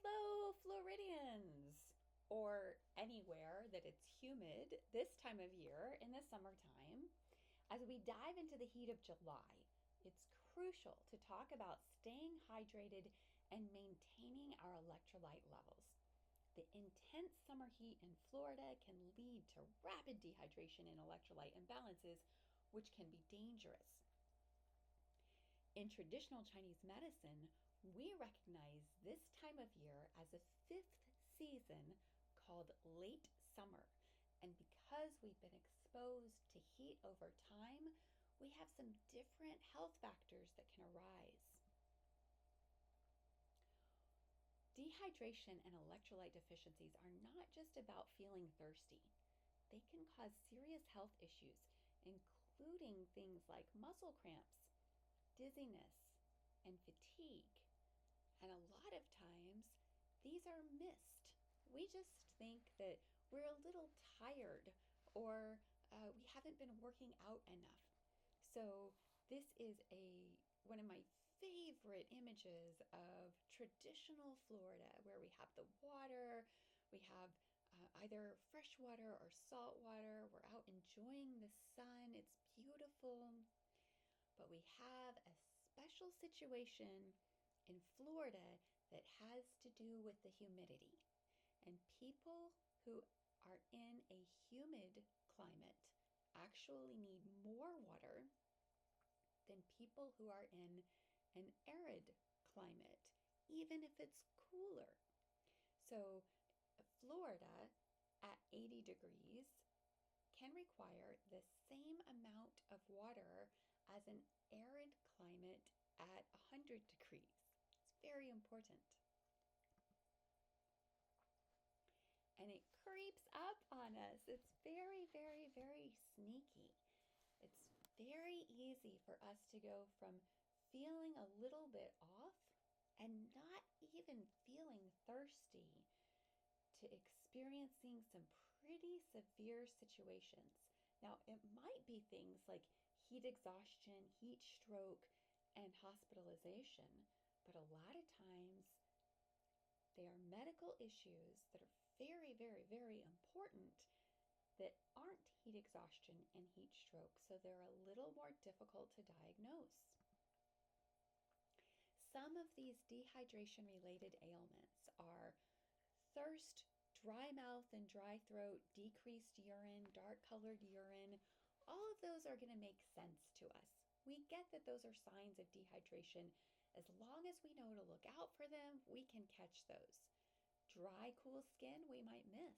Hello, Floridians, or anywhere that it's humid this time of year in the summertime. As we dive into the heat of July, it's crucial to talk about staying hydrated and maintaining our electrolyte levels. The intense summer heat in Florida can lead to rapid dehydration and electrolyte imbalances, which can be dangerous. In traditional Chinese medicine, we recognize this time of year as a fifth season called late summer. And because we've been exposed to heat over time, we have some different health factors that can arise. Dehydration and electrolyte deficiencies are not just about feeling thirsty. They can cause serious health issues, including things like muscle cramps, dizziness, and fatigue. And a lot of times, these are missed. We just think that we're a little tired or we haven't been working out enough. So this is one of my favorite images of traditional Florida, where we have the water, we have either fresh water or salt water. We're out enjoying the sun. It's beautiful. But we have a special situation in Florida that has to do with the humidity. And people who are in a humid climate actually need more water than people who are in an arid climate, even if it's cooler. So, Florida at 80 degrees can require the same amount of water as an arid climate at 100 degrees. It's very important. And it creeps up on us. It's very, very, very sneaky. It's very easy for us to go from feeling a little bit off and not even feeling thirsty to experiencing some pretty severe situations. Now, it might be things like heat exhaustion, heat stroke, and hospitalization, but a lot of times they are medical issues that are very, very, very important that aren't heat exhaustion and heat stroke, so they're a little more difficult to diagnose. Some of these dehydration related ailments are thirst, dry mouth and dry throat, decreased urine, dark colored urine. All of those are going to make sense to us. We get that those are signs of dehydration. As long as we know to look out for them, we can catch those. Dry, cool skin, we might miss.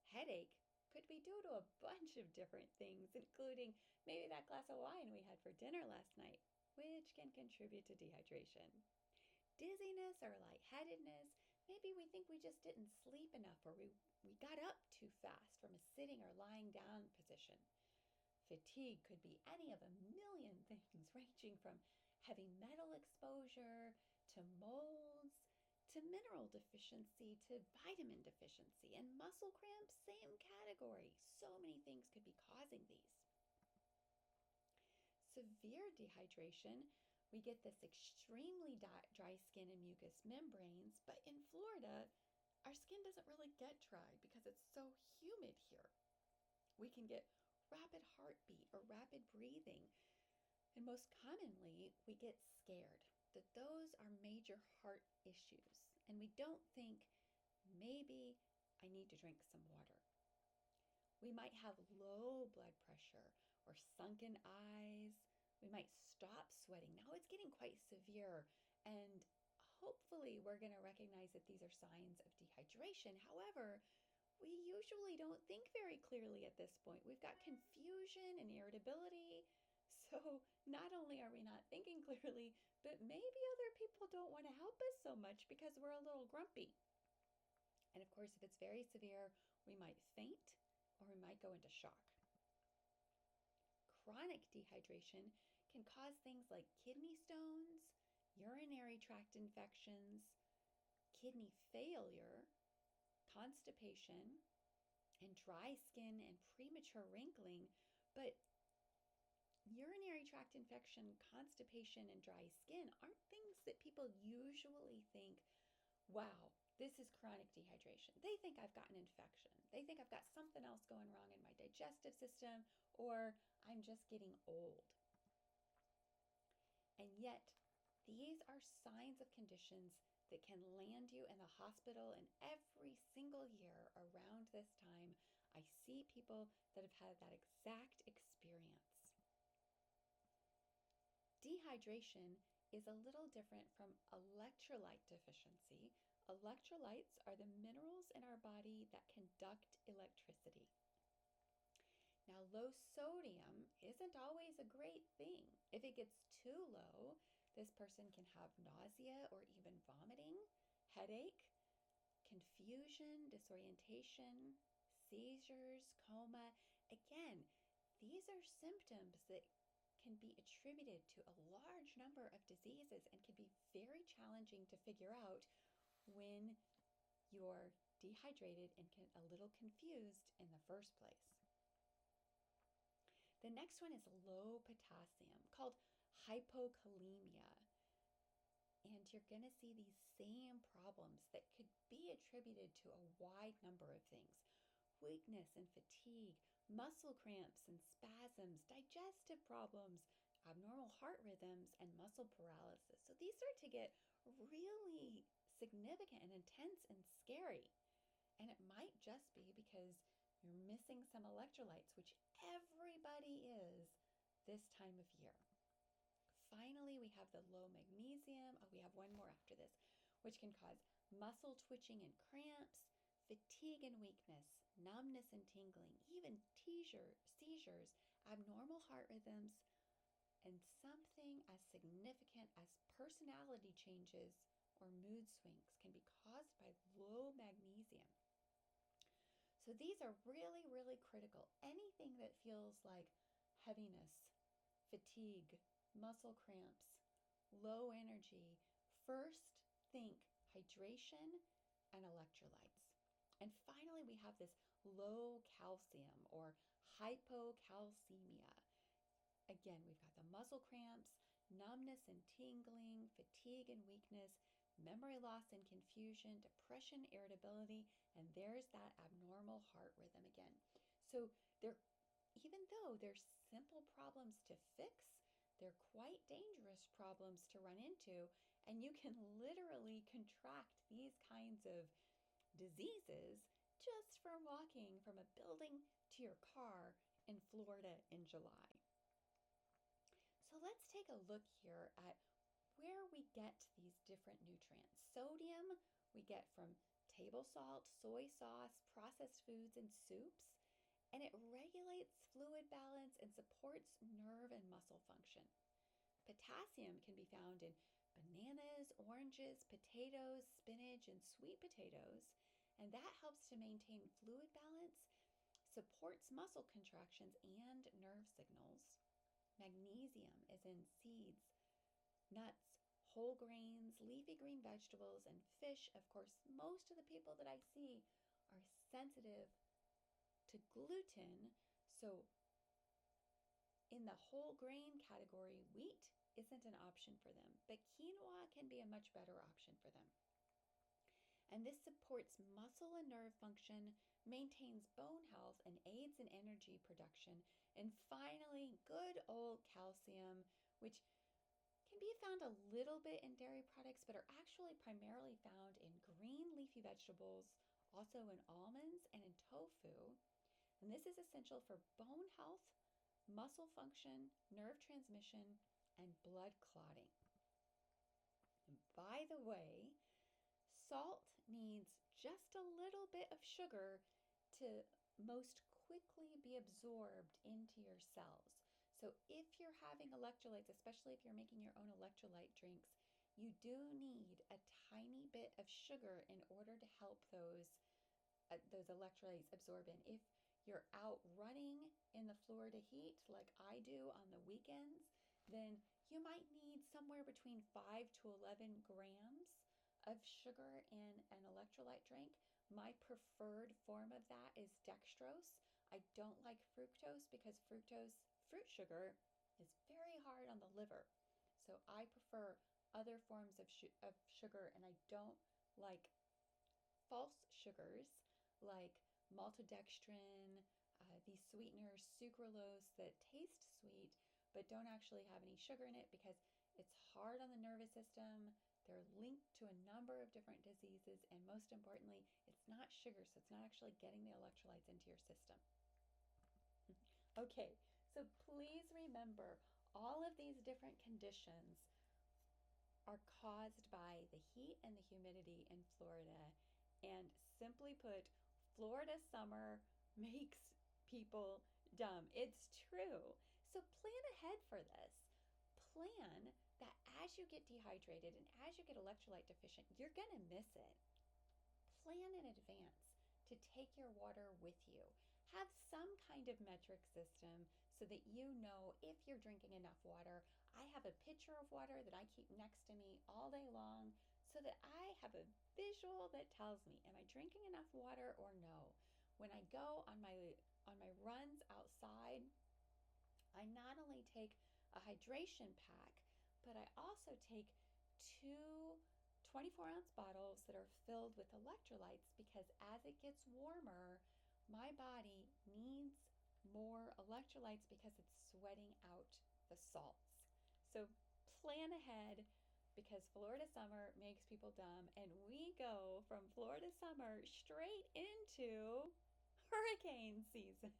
Headache could be due to a bunch of different things, including maybe that glass of wine we had for dinner last night, which can contribute to dehydration. Dizziness or lightheadedness, maybe we think we just didn't sleep enough, or we got up too fast from a sitting or lying down position. Fatigue could be any of a million things, ranging from heavy metal exposure to molds to mineral deficiency to vitamin deficiency. And muscle cramps, same category. So many things could be causing these. Severe dehydration, we get this extremely dry skin and mucous membranes, but in Florida, our skin doesn't really get dry because it's so humid here. We can get rapid heartbeat or rapid breathing, and most commonly, we get scared that those are major heart issues, and we don't think, maybe I need to drink some water. We might have low blood pressure or sunken eyes. We might stop sweating. Now it's getting quite severe, and hopefully we're going to recognize that these are signs of dehydration. However, we usually don't think very clearly at this point. We've got confusion and irritability. So not only are we not thinking clearly, but maybe other people don't want to help us so much because we're a little grumpy. And of course, if it's very severe, we might faint or we might go into shock. Chronic dehydration can cause things like kidney stones, urinary tract infections, kidney failure, constipation, and dry skin and premature wrinkling. But urinary tract infection, constipation, and dry skin aren't things that people usually think, wow, This is chronic dehydration. They think I've got an infection. They think I've got something else going wrong in my digestive system, or I'm just getting old. And yet, these are signs of conditions that can land you in the hospital. And every single year around this time, I see people that have had that exact experience. Dehydration is a little different from electrolyte deficiency. Electrolytes are the minerals in our body that conduct electricity. Now, low sodium isn't always a great thing. If it gets too low, this person can have nausea or even vomiting, headache, confusion, disorientation, seizures, coma. Again, these are symptoms that can be attributed to a large number of diseases and can be very challenging to figure out when you're dehydrated and a little confused in the first place. The next one is low potassium, called hypokalemia. And you're going to see these same problems that could be attributed to a wide number of things: weakness and fatigue, muscle cramps and spasms, digestive problems, abnormal heart rhythms, and muscle paralysis. So these start to get really significant and intense and scary. And it might just be because you're missing some electrolytes, which everybody is this time of year. Finally, we have the low magnesium. We have one more after this, which can cause muscle twitching and cramps, fatigue and weakness, numbness and tingling, even seizures, abnormal heart rhythms, and something as significant as personality changes or mood swings can be caused by low magnesium. So these are really, really critical. Anything that feels like heaviness, fatigue, muscle cramps, low energy, first think hydration and electrolytes. And finally, we have this low calcium or hypocalcemia. Again, we've got the muscle cramps, numbness and tingling, fatigue and weakness, memory loss and confusion, depression, irritability, and there's that abnormal heart rhythm again. So even though they're simple problems to fix, they're quite dangerous problems to run into, and you can literally contract these kinds of diseases just from walking from a building to your car in Florida in July. So let's take a look here at where we get these different nutrients. Sodium we get from table salt, soy sauce, processed foods, and soups, and it regulates fluid balance and supports nerve and muscle function. Potassium can be found in bananas, oranges, potatoes, spinach, and sweet potatoes, and that helps to maintain fluid balance, supports muscle contractions and nerve signals. Magnesium is in seeds, nuts, whole grains, leafy green vegetables, and fish. Of course, most of the people that I see are sensitive to gluten, so in the whole grain category, wheat isn't an option for them, but quinoa can be a much better option for them. And this supports muscle and nerve function, maintains bone health, and aids in energy production. And finally, good old calcium, which can be found a little bit in dairy products, but are actually primarily found in green leafy vegetables, also in almonds and in tofu. And this is essential for bone health, muscle function, nerve transmission, and blood clotting. And by the way, salt needs just a little bit of sugar to most quickly be absorbed into your cells. So if you're having electrolytes, especially if you're making your own electrolyte drinks, you do need a tiny bit of sugar in order to help those electrolytes absorb in. If you're out running in the Florida heat like I do on the weekends, then you might need somewhere between 5 to 11 grams of sugar in an electrolyte drink. My preferred form of that is dextrose. I don't like fructose because fruit sugar, is very hard on the liver. So I prefer other forms of sugar, and I don't like false sugars like maltodextrin, these sweeteners, sucralose, that taste sweet but don't actually have any sugar in it because it's hard on the nervous system. They're linked to a number of different diseases, and most importantly, it's not sugar, so it's not actually getting the electrolytes into your system. Okay, so please remember all of these different conditions are caused by the heat and the humidity in Florida. And simply put, Florida summer makes people dumb. It's true. So plan ahead for this. Plan that as you get dehydrated and as you get electrolyte deficient, you're going to miss it. Plan in advance to take your water with you. Have some kind of metric system so that you know if you're drinking enough water. I have a pitcher of water that I keep next to me all day long so that I have a visual that tells me, am I drinking enough water or no? When I go on my runs outside, I not only take a hydration pack, but I also take two 24-ounce bottles that are filled with electrolytes because as it gets warmer, my body needs more electrolytes because it's sweating out the salts. So plan ahead because Florida summer makes people dumb, and we go from Florida summer straight into hurricane season.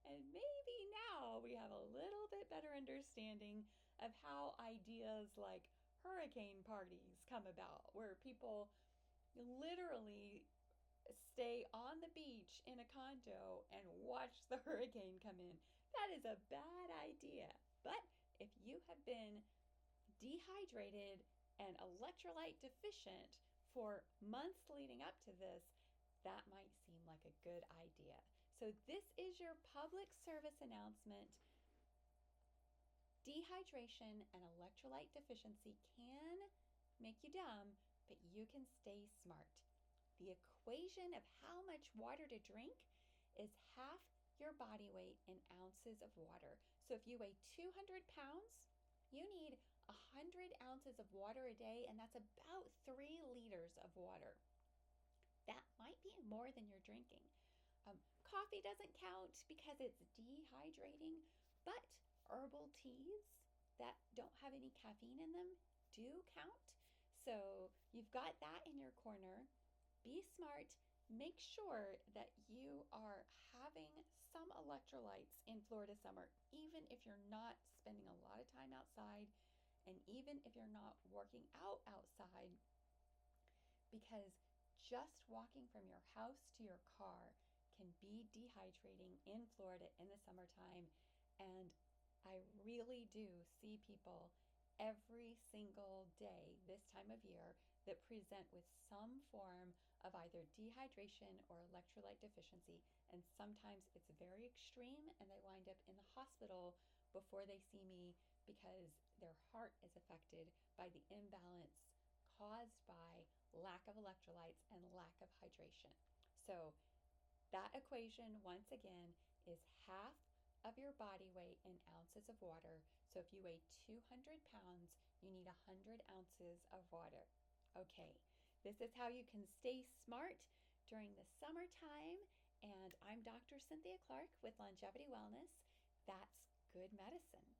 And maybe now we have a little bit better understanding of how ideas like hurricane parties come about, where people literally stay on the beach in a condo and watch the hurricane come in. That is a bad idea. But if you have been dehydrated and electrolyte deficient for months leading up to this, that might seem like a good idea. So this is your public service announcement. Dehydration and electrolyte deficiency can make you dumb, but you can stay smart. The equation of how much water to drink is half your body weight in ounces of water. So if you weigh 200 pounds, you need 100 ounces of water a day, and that's about 3 liters of water. That might be more than you're drinking. Coffee doesn't count because it's dehydrating, but herbal teas that don't have any caffeine in them do count. So you've got that in your corner. Be smart. Make sure that you are having some electrolytes in Florida summer, even if you're not spending a lot of time outside and even if you're not working out outside, because just walking from your house to your car can be dehydrating in Florida in the summertime. And I really do see people every single day this time of year that present with some form of either dehydration or electrolyte deficiency. And sometimes it's very extreme and they wind up in the hospital before they see me because their heart is affected by the imbalance caused by lack of electrolytes and lack of hydration. So that equation, once again, is half of your body weight in ounces of water. So if you weigh 200 pounds, you need 100 ounces of water. Okay, this is how you can stay smart during the summertime. And I'm Dr. Cynthia Clark with Longevity Wellness. That's good medicine.